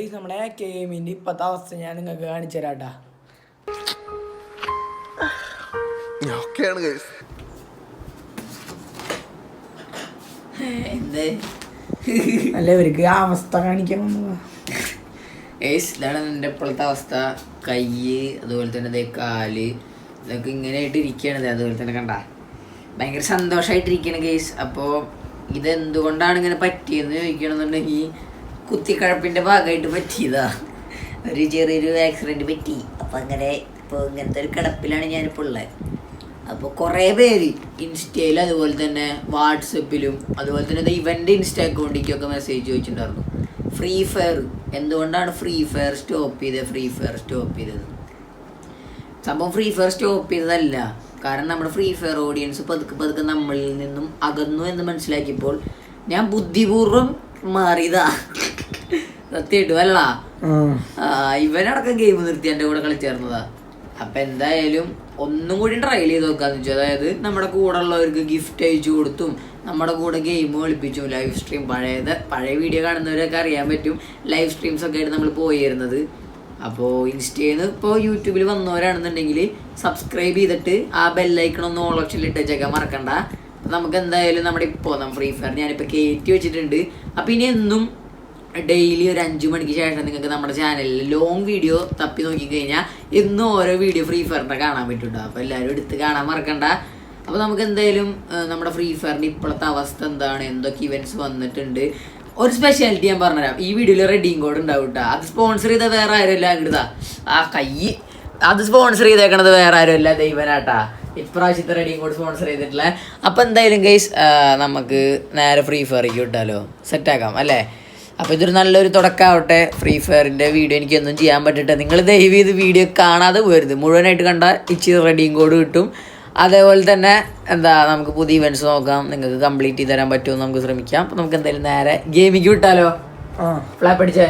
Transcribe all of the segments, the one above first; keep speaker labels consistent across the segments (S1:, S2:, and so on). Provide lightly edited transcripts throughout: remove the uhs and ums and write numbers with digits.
S1: Guys നമ്മളെ ഗെയിമിൻ്റെ ഇപ്പോഴത്തെ അവസ്ഥ ഞാൻ നിങ്ങൾക്ക് കാണിച്ചു തരാട്ടാ. അല്ല ഇവർക്ക് അവസ്ഥ കാണിക്കാൻ
S2: ഇതാണ് എൻ്റെ ഇപ്പോഴത്തെ അവസ്ഥ. കൈ അതുപോലെ തന്നെ കാല് ഇതൊക്കെ ഇങ്ങനെ ആയിട്ട് ഇരിക്കുകയാണ്. അതുപോലെ തന്നെ കണ്ട ഭയങ്കര സന്തോഷമായിട്ടിരിക്കുകയാണ് ഗൈസ്. അപ്പോൾ ഇതെന്തുകൊണ്ടാണ് ഇങ്ങനെ പറ്റിയെന്ന് ചോദിക്കണമെന്നുണ്ടെങ്കിൽ കുത്തിക്കഴപ്പിൻ്റെ ഭാഗമായിട്ട് പറ്റിയതാ. ഒരു ചെറിയൊരു ആക്സിഡൻറ്റ് പറ്റി. അപ്പം അങ്ങനെ ഇപ്പോൾ ഇങ്ങനത്തെ ഒരു കിടപ്പിലാണ് ഞാനിപ്പോൾ ഉള്ളത്. അപ്പോൾ കുറേ പേര് ഇൻസ്റ്റയിലും അതുപോലെ തന്നെ വാട്സപ്പിലും അതുപോലെ തന്നെ ഇവൻ്റെ ഇൻസ്റ്റ അക്കൗണ്ടിലേക്കൊക്കെ മെസ്സേജ് ചോദിച്ചിട്ടുണ്ടായിരുന്നു. ഫ്രീ ഫയർ എന്തുകൊണ്ടാണ് ഫ്രീ ഫയർ സ്റ്റോപ്പ് ചെയ്തത്. സംഭവം ഫ്രീ ഫയർ സ്റ്റോപ്പ് ചെയ്തതല്ല, കാരണം നമ്മുടെ ഫ്രീ ഫയർ ഓഡിയൻസ് പതുക്കെ നമ്മളിൽ നിന്നും അകന്നു എന്ന് മനസ്സിലാക്കിയപ്പോൾ ഞാൻ ബുദ്ധിപൂർവ്വം മാറിയതാ. സത്യമായിട്ടും അല്ല, ഇവനടക്കം ഗെയിം നിർത്തി എൻ്റെ കൂടെ കളിച്ചേർന്നതാ. അപ്പം എന്തായാലും ഒന്നും കൂടി ട്രൈ ചെയ്ത് നോക്കാന്ന് വെച്ചാൽ, അതായത് നമ്മുടെ കൂടെ ഉള്ളവർക്ക് ഗിഫ്റ്റ് അയച്ചു കൊടുത്തും നമ്മുടെ കൂടെ ഗെയിം കളിപ്പിച്ചും ലൈവ് സ്ട്രീം പഴയ വീഡിയോ കാണുന്നവരൊക്കെ അറിയാൻ പറ്റും. ലൈവ് സ്ട്രീംസ് ഒക്കെ ആയിട്ട് നമ്മൾ പോയിരുന്നത്. അപ്പോൾ ഇൻസ്റ്റയിൽ നിന്ന് ഇപ്പോൾ യൂട്യൂബിൽ വന്നവരാണെന്നുണ്ടെങ്കിൽ സബ്സ്ക്രൈബ് ചെയ്തിട്ട് ആ ബെല്ലൈക്കണൊന്ന് ഓൾ ഓപ്ഷനിൽ ഇട്ടേക്കാൻ മറക്കണ്ട. നമുക്ക് എന്തായാലും നമ്മുടെ ഇപ്പോൾ ഫ്രീ ഫയർ ഞാനിപ്പോൾ കയറ്റി വെച്ചിട്ടുണ്ട്. അപ്പോൾ ഇനി എന്നും ഡെയിലി ഒരു 5 മണിക്ക് ശേഷം നിങ്ങൾക്ക് നമ്മുടെ ചാനലിൽ ലോങ് വീഡിയോ തപ്പി നോക്കിക്കഴിഞ്ഞാൽ എന്നും ഓരോ വീഡിയോ ഫ്രീ ഫയറിൻ്റെ കാണാൻ പറ്റുന്നുണ്ടോ. അപ്പോൾ എല്ലാവരും എടുത്ത് കാണാൻ മറക്കണ്ട. അപ്പോൾ നമുക്ക് എന്തായാലും നമ്മുടെ ഫ്രീ ഫയറിൻ്റെ ഇപ്പോഴത്തെ അവസ്ഥ എന്താണ്, എന്തൊക്കെ ഇവൻറ്റ്സ് വന്നിട്ടുണ്ട്, ഒരു സ്പെഷ്യാലിറ്റി ഞാൻ പറഞ്ഞുതരാം. ഈ വീഡിയോയിൽ റെഡീം കോഡ് ഉണ്ടാവും കേട്ടോ. അത് സ്പോൺസർ ചെയ്ത വേറെ ആരുമല്ല. ഇടുതാ ആ കൈ, അത് സ്പോൺസർ ചെയ്തേക്കണത് വേറെ ആരുമല്ല, ദൈവനാട്ടാ. ഇപ്രാവശ്യത്തെ റെഡീം കോഡ് സ്പോൺസർ ചെയ്തിട്ടില്ല. അപ്പോൾ എന്തായാലും ഗൈസ് നമുക്ക് നേരെ ഫ്രീ ഫയറിലേക്ക് വിട്ടാലോ, സെറ്റാക്കാം അല്ലേ. അപ്പോൾ ഇതൊരു നല്ലൊരു തുടക്കമാവട്ടെ. ഫ്രീ ഫയറിൻ്റെ വീഡിയോ എനിക്കൊന്നും ചെയ്യാൻ പറ്റട്ടെ. നിങ്ങൾ ദയവ് ചെയ്ത് വീഡിയോ കാണാതെ പോരുത്, മുഴുവനായിട്ട് കണ്ടാൽ ഇച്ചിരി റെഡീം കോഡ് കിട്ടും. അതേപോലെ തന്നെ നമുക്ക് പുതിയ ഇവൻറ്റ്സ് നോക്കാം. നിങ്ങൾക്ക് കംപ്ലീറ്റ് ചെയ്ത് തരാൻ പറ്റുമെന്ന് നമുക്ക് ശ്രമിക്കാം. അപ്പോൾ നമുക്ക് എന്തായാലും നേരെ ഗെയിമിലേക്ക് വിട്ടാലോ. ഫ്ലാപ്പ് അടിച്ചേ.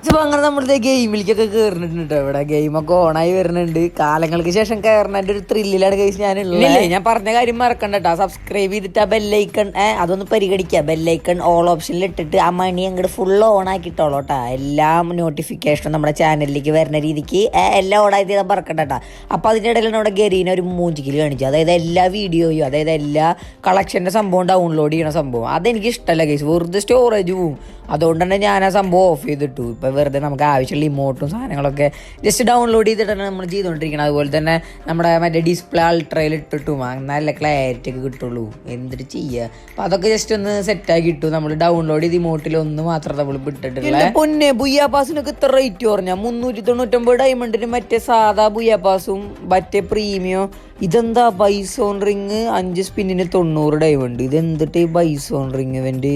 S2: അപ്പോൾ അങ്ങനെ നമ്മളുടെ ഗെയിമിലേക്കൊക്കെ കയറുന്നുണ്ട്. ഇവിടെ ഗെയിമൊക്കെ ഓണായി വരുന്നുണ്ട്. കാലങ്ങൾക്ക് ശേഷം കയറുന്നതിൻ്റെ ഒരു ത്രില്ലിലാണ് ഗൈസ് ഞാനുള്ളത്. ഞാൻ പറഞ്ഞ കാര്യം മറക്കണ്ട കേട്ടോ. സബ്സ്ക്രൈബ് ചെയ്തിട്ട് ആ ബെല്ലൈക്കൺ അതൊന്ന് പരിഗണിക്കുക. ബെല്ലൈക്കൺ ഓൾ ഓപ്ഷനിൽ ഇട്ടിട്ട് ആ മണി അങ്ങോട്ട് ഫുൾ ഓൺ ആക്കിയിട്ടോളൂ കേട്ടോ. എല്ലാ നോട്ടിഫിക്കേഷനും നമ്മുടെ ചാനലിലേക്ക് വരുന്ന രീതിക്ക് എല്ലാം ഓണായി ചെയ്താൽ മറക്കണ്ട കേട്ടോ. അപ്പോൾ അതിൻ്റെ ഇടയിൽ നമ്മുടെ ഗരീനെ ഒരു മൂഞ്ചിക്കിൽ കാണിച്ചു. അതായത് എല്ലാ വീഡിയോയും, അതായത് എല്ലാ കളക്ഷൻ്റെ സംഭവം ഡൗൺലോഡ് ചെയ്യണ സംഭവം അതെനിക്ക് ഇഷ്ടമല്ല ഗൈസ്. വെറുതെ സ്റ്റോറേജ് പോവും. അതുകൊണ്ട് തന്നെ ഞാൻ ആ സംഭവം ഓഫ് ചെയ്തിട്ടു. ഇപ്പം വെറുതെ നമുക്ക് ആവശ്യമുള്ള ഇമോട്ടും സാധനങ്ങളൊക്കെ ജസ്റ്റ് ഡൗൺലോഡ് ചെയ്തിട്ടാണ് നമ്മൾ ചെയ്തുകൊണ്ടിരിക്കുന്നത്. അതുപോലെ തന്നെ നമ്മുടെ മറ്റേ ഡിസ്പ്ലേ അൾട്രയിൽ ഇട്ടിട്ടും നല്ല ക്ലാരിറ്റി ഒക്കെ കിട്ടുള്ളൂ. എന്തിട്ട് ചെയ്യുക. അപ്പം അതൊക്കെ ജസ്റ്റ് ഒന്ന് സെറ്റാക്കി ഇട്ടു. നമ്മൾ ഡൗൺലോഡ് ചെയ്ത് ഇമോട്ടിൽ ഒന്ന് മാത്രം നമ്മൾ വിട്ടിട്ടില്ല. പൊന്നെ ബുയ്യാ പാസിനൊക്കെ ഇത്ര റേറ്റ് പറഞ്ഞാൽ 399 ഡയമണ്ടിന് മറ്റേ സാധാ ബുയ്യാ പാസും മറ്റേ പ്രീമിയം. ഇതെന്താ ബൈസോൺ റിങ് 5 സ്പിന്നിന് 90 ഡയമണ്ട്. ഇതെന്തിട്ട് ഈ ബൈസോൺ റിങ് ഇവൻ്റെ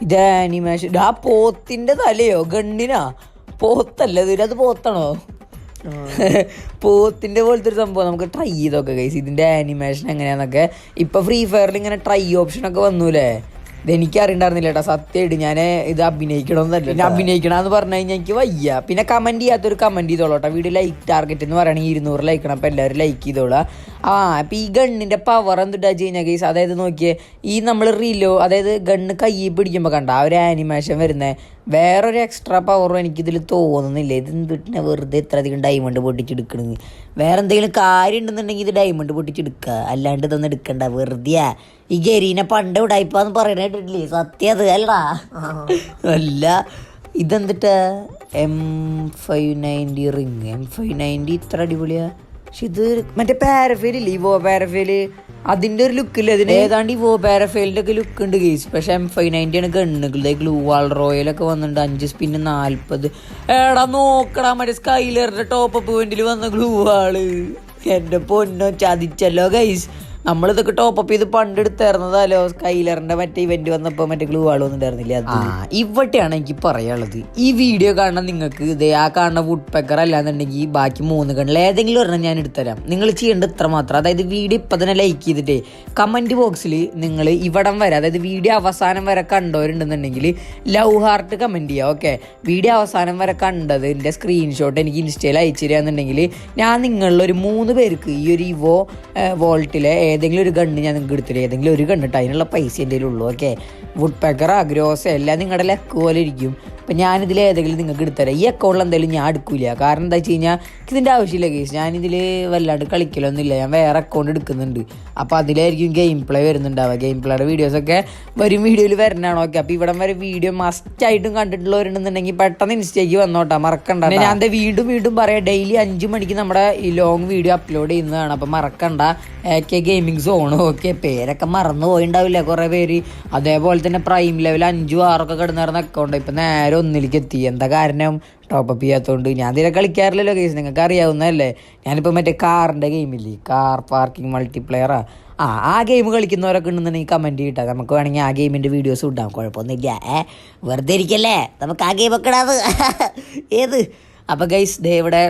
S2: ഇത് ആനിമേഷൻ. ആ പോത്തിന്റെ തലയോ ഗണ്ണിനാ? പോത്തല്ല അത് പോത്താണോ? പോത്തിന്റെ പോലത്തെ ഒരു സംഭവം. നമുക്ക് ട്രൈ ചെയ്തൊക്കെ ഗൈസ് ഇതിന്റെ ആനിമേഷൻ എങ്ങനെയാന്നൊക്കെ. ഇപ്പൊ ഫ്രീ ഫയറിൽ ഇങ്ങനെ ട്രൈ ഓപ്ഷനൊക്കെ വന്നൂലേ. ഇതെനിക്ക് അറിയണ്ടായിരുന്നില്ല കേട്ടോ. സത്യമായിട്ട് ഞാൻ ഇത് അഭിനയിക്കണമെന്നല്ല. പിന്നെ അഭിനയിക്കണമെന്ന് പറഞ്ഞു കഴിഞ്ഞാൽ എനിക്ക് വയ്യ. പിന്നെ കമൻറ്റ് ചെയ്യാത്തൊരു കമൻറ്റ് ചെയ്തോളൂ കേട്ടോ. വീഡിയോ ലൈക്ക് ടാർഗറ്റ് എന്ന് പറയുകയാണെങ്കിൽ 200 ലൈക്കണം. അപ്പോൾ എല്ലാവരും ലൈക്ക് ചെയ്തോളാം. അപ്പോൾ ഈ ഗണ്ണിൻ്റെ പവർ എന്തിട്ടാ കഴിഞ്ഞാൽ ഗൈസ്, അതായത് നോക്കിയേ, ഈ നമ്മൾ അതായത് ഗണ്ണ് കയ്യിൽ പിടിക്കുമ്പോൾ കണ്ട ആ ഒരു ആനിമേഷൻ വരുന്നത് വേറൊരു എക്സ്ട്രാ പവറും എനിക്കിതിൽ തോന്നുന്നില്ല. ഇത് എന്തിട്ട് വെറുതെ ഇത്ര അധികം ഡയമണ്ട് പൊട്ടിച്ചെടുക്കണത്. വേറെ എന്തെങ്കിലും കാര്യം ഉണ്ടെന്നുണ്ടെങ്കിൽ ഇത് ഡയമണ്ട് പൊട്ടിച്ചെടുക്കുക, അല്ലാണ്ട് ഇതൊന്നും എടുക്കണ്ട വെറുതെയാ. ഈ ഗരീനെ പണ്ട് ഉടായിപ്പാന്ന് പറയണേട്ടില്ലേ, സത്യം അത് അല്ലടാ. അല്ല ഇതെന്തിട്ടാ M590 റിങ്. M590 ഇത്ര അടിപൊളിയാ. പക്ഷെ ഇത് മറ്റേ പാരഫെയിലില്ലേ, ഇവോ പാരഫെയില്, അതിൻ്റെ ഒരു ലുക്കില്ല. അതിന് ഏതാണ്ട് ഇവോ പാരഫെയിലിൻ്റെ ഒക്കെ ലുക്ക് ഉണ്ട് ഗെയ്സ്. പക്ഷെ M590 ആണ് ഗണ്ണുകളുടെ. ഗ്ലൂ വാൾ റോയലൊക്കെ വന്നിട്ടുണ്ട്. 5 സ്പിന്ന് 40. എടാ നോക്കടാ, മറ്റേ സ്കൈലറിന്റെ ടോപ്പ് പോയിന്റിൽ വന്ന ഗ്ലൂ വാള്. എൻ്റെ പൊന്നോ ചതിച്ചല്ലോ ഗൈസ്. നമ്മളിതൊക്കെ ടോപ്പപ്പ് ചെയ്ത് പണ്ടെടുത്തായിരുന്നതാലോ. സ്കൈലറിന്റെ മറ്റേ ഇവന്റ് വന്നപ്പോൾ മറ്റേ ഗ്ലൂ വാൾ ഒന്നുണ്ടായിരുന്നില്ല. ഇവിടെയാണ് എനിക്ക് പറയാനുള്ളത്. ഈ വീഡിയോ കാണാൻ നിങ്ങൾക്ക് ഇതേ ആ കാണുന്ന വുഡ് പെക്കർ അല്ലാന്നുണ്ടെങ്കിൽ ബാക്കി 3 ഗണ്ണിൽ ഏതെങ്കിലും ഒരെണ്ണം ഞാൻ എടുത്തുതരാം. നിങ്ങൾ ചെയ്യേണ്ടത് ഇത്ര മാത്രം. അതായത് വീഡിയോ ഇപ്പം തന്നെ ലൈക്ക് ചെയ്തിട്ടേ കമൻറ്റ് ബോക്സിൽ നിങ്ങൾ ഇവിടം വരെ, അതായത് വീഡിയോ അവസാനം വരെ കണ്ടവരുണ്ടെന്നുണ്ടെങ്കിൽ ലവ് ഹാർട്ട് കമൻറ്റ് ചെയ്യുക. ഓക്കെ, വീഡിയോ അവസാനം വരെ കണ്ടത് എൻ്റെ സ്ക്രീൻഷോട്ട് എനിക്ക് ഇൻസ്റ്റയിൽ അയച്ചു തരികയെന്നുണ്ടെങ്കിൽ ഞാൻ നിങ്ങളിലൊരു 3 പേർക്ക് ഈ ഒരു ഇവോ വോൾട്ടിലെ ഏതെങ്കിലും ഒരു ഗണ്ണ് ഞാൻ നിങ്ങൾക്ക് എടുത്തില്ല, ഏതെങ്കിലും ഒരു ഗണ്ണിട്ട് അതിനുള്ള പൈസ എൻ്റെ ഉള്ളൂ. ഓക്കെ, വുഡ് പെക്കർ ഗ്രോസ് എല്ലാം നിങ്ങളുടെ ലക്ക് പോലെ ഇരിക്കും. അപ്പം ഞാനിതിൽ ഏതെങ്കിലും നിങ്ങൾക്ക് എടുത്തരാം. ഈ അക്കൗണ്ടിൽ എന്തായാലും ഞാൻ എടുക്കില്ല, കാരണം എന്താ വെച്ച് കഴിഞ്ഞാൽ ഇതിൻ്റെ ആവശ്യമില്ല കേസ്. ഞാനിതിൽ വല്ലാണ്ട് കളിക്കലൊന്നുമില്ല, ഞാൻ വേറെ അക്കൗണ്ട് എടുക്കുന്നുണ്ട്. അപ്പോൾ അതിലായിരിക്കും ഗെയിം പ്ലേ വരുന്നുണ്ടാവുക. ഗെയിം പ്ലേയുടെ വീഡിയോസൊക്കെ വരും വീഡിയോയിൽ വരണതാണ്. ഓക്കെ, അപ്പോൾ ഇവിടം വരെ വീഡിയോ മസ്റ്റായിട്ടും കണ്ടിട്ടുള്ളവരുണ്ടെന്നുണ്ടെങ്കിൽ പെട്ടെന്ന് ഇൻസ്റ്റേക്ക് വന്നോട്ടാ, മറക്കണ്ട. ഞാൻ എന്താ വീണ്ടും പറയാം, ഡെയിലി 5 മണിക്ക് നമ്മുടെ ഈ ലോങ് വീഡിയോ അപ്ലോഡ് ചെയ്യുന്നതാണ്. അപ്പം മറക്കണ്ട, AK ഗെയിമിംഗ് സോൺ. ഓക്കെ, പേരൊക്കെ മറന്നു പോയിണ്ടാവില്ല കുറേ പേര്. അതേപോലെ തന്നെ പ്രൈം ലെവൽ 5, 6 കിടന്നിരുന്ന അക്കൗണ്ട് ഇപ്പം നേരെ 1-ലേക്ക് എത്തി. എന്താ കാരണം? ടോപ്പപ്പ് ചെയ്യാത്തതുകൊണ്ട്. ഞാൻ തീരെ കളിക്കാറില്ലല്ലോ കേസ്, നിങ്ങൾക്ക് അറിയാവുന്നതല്ലേ. ഞാനിപ്പോൾ മറ്റേ കാറിൻ്റെ ഗെയിമില്ലേ, കാർ പാർക്കിംഗ് മൾട്ടിപ്ലെയറാ, ആ ഗെയിം കളിക്കുന്നവരൊക്കെ ഉണ്ടെന്നുണ്ടെങ്കിൽ കമൻറ്റ് ചെയ്യട്ടെ. നമുക്ക് വേണമെങ്കിൽ ആ ഗെയിമിൻ്റെ വീഡിയോസ് ഇടാം, കുഴപ്പമൊന്നുമില്ല. വെറുതെ ഇരിക്കല്ലേ, നമുക്ക് ആ ഗെയിമൊക്കെ ഇടാത്. ഏത്? അപ്പോൾ ഗൈസ് ദേ ഇവിടെ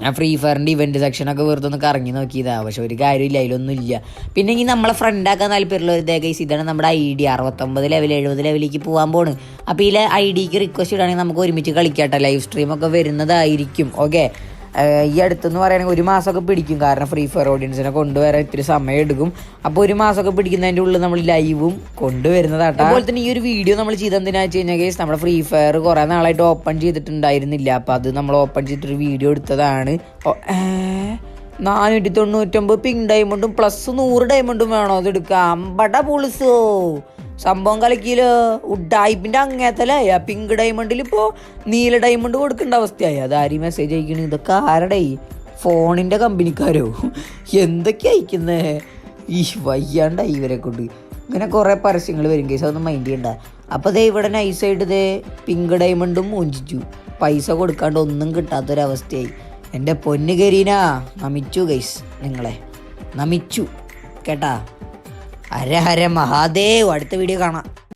S2: ഞാൻ ഫ്രീ ഫയറിൻ്റെ ഇവൻറ്റ് സെക്ഷനൊക്കെ വെറുതെ ഒന്ന് കറങ്ങി നോക്കിയതാണ്. പക്ഷെ ഒരു കാര്യമില്ല, അതിലൊന്നുമില്ല. പിന്നെ ഇനി നമ്മളെ ഫ്രണ്ടാക്കാൻ താല്പര്യമുള്ള ഒരു ഗൈസ്, ഇതാണ് നമ്മുടെ ID 69 ലെവൽ 70 ലെവലിലേക്ക് പോകാൻ പോണ്. അപ്പോൾ ഇതിലെ IDക്ക് റിക്വസ്റ്റ് ഇടുകയാണെങ്കിൽ നമുക്ക് ഒരുമിച്ച് കളിക്കാട്ടെ. ലൈവ് സ്ട്രീമൊക്കെ വരുന്നതായിരിക്കും. ഓക്കെ, ഈ അടുത്തെന്ന് പറയുകയാണെങ്കിൽ 1 മാസമൊക്കെ പിടിക്കും, കാരണം ഫ്രീ ഫയർ ഓഡിയൻസിനെ കൊണ്ടുവരാൻ ഇത്തിരി സമയം എടുക്കും. അപ്പോൾ 1 മാസമൊക്കെ പിടിക്കുന്നതിൻ്റെ ഉള്ളിൽ നമ്മൾ ലൈവും കൊണ്ടുവരുന്നതാട്ടോ. അതുപോലെ തന്നെ ഈ ഒരു വീഡിയോ നമ്മൾ ചെയ്തെന്തിനാ വെച്ച് കഴിഞ്ഞാൽ കേസ്, നമ്മുടെ ഫ്രീ ഫയർ കുറേ നാളായിട്ട് ഓപ്പൺ ചെയ്തിട്ടുണ്ടായിരുന്നില്ല. അപ്പോൾ അത് നമ്മൾ ഓപ്പൺ ചെയ്തിട്ടൊരു വീഡിയോ എടുത്തതാണ്. 499 പിങ്ക് ഡയമണ്ടും പ്ലസ് 100 ഡയമണ്ടും വേണോ അത് എടുക്കാം? അമ്പട പുളിസോ, സംഭവം കളിക്കില്ലോ. ഉഡായിപ്പിൻ്റെ അങ്ങേത്തലായ പിങ്ക് ഡയമണ്ടിൽ ഇപ്പോൾ നീല ഡയമണ്ട് കൊടുക്കേണ്ട അവസ്ഥയായി. അതാരും മെസ്സേജ് അയക്കണേ, ഇതൊക്കെ ആരുടെ? ഫോണിൻ്റെ കമ്പനിക്കാരോ? എന്തൊക്കെ അയക്കുന്നേ? ഈ വയ്യാണ്ടായി ഇവരെ കൊണ്ട്. ഇങ്ങനെ കുറേ പരസ്യങ്ങൾ വരും കേസ്, അതൊന്നും മൈൻഡ് ചെയ്യണ്ട. അപ്പോൾ ദേ ഇവിടെ നൈസായിട്ട് ദേ പിങ്ക് ഡയമണ്ടും മോഞ്ചിച്ചു, പൈസ കൊടുക്കാണ്ട് ഒന്നും കിട്ടാത്തൊരവസ്ഥയായി. എൻ്റെ പൊന്ന് കരീന, നമിച്ചു ഗൈസ്, നിങ്ങളെ നമിച്ചു കേട്ടാ. ഹര ഹര മഹാദേവ്. അടുത്ത വീഡിയോ കാണാം.